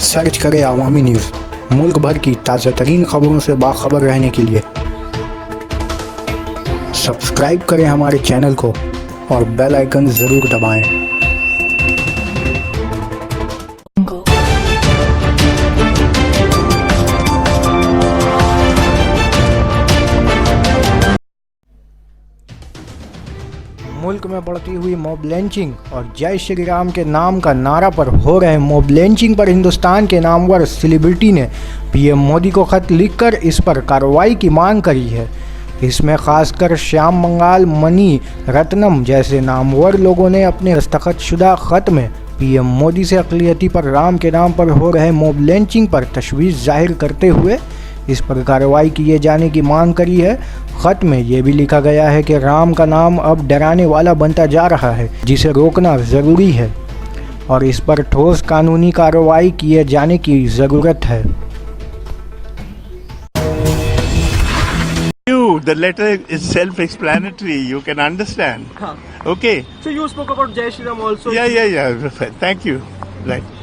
Search करें अवामी news. मुल्क भर की ताज़ा तरीन खबरों से बाखबर रहने के लिए सब्सक्राइब करें हमारे चैनल को और बेल आइकन ज़रूर दबाएं। मुल्क में बढ़ती हुई मॉब लिंचिंग और जय श्री राम के नाम का नारा पर हो रहे मॉब लिंचिंग पर हिंदुस्तान के नामवर सेलिब्रिटी ने पीएम मोदी को खत लिखकर इस पर कार्रवाई की मांग करी है। इसमें खासकर श्याम मंगाल, मनी रत्नम जैसे नामवर लोगों ने अपने दस्तखतशुदा खत में पीएम मोदी से अक़लियती पर राम के नाम पर हो रहे मॉब लिंचिंग पर तशवीश जाहिर करते हुए इस पर कार्रवाई किए जाने की मांग करी है। खत में ये भी लिखा गया है कि राम का नाम अब डराने वाला बनता जा रहा है, जिसे रोकना ज़रूरी है और इस पर ठोस कानूनी कार्रवाई किए जाने की ज़रूरत है। The letter is self-explanatory. You can understand. Okay. So you spoke about Jai Shri Ram also. Yeah. Thank you. Right.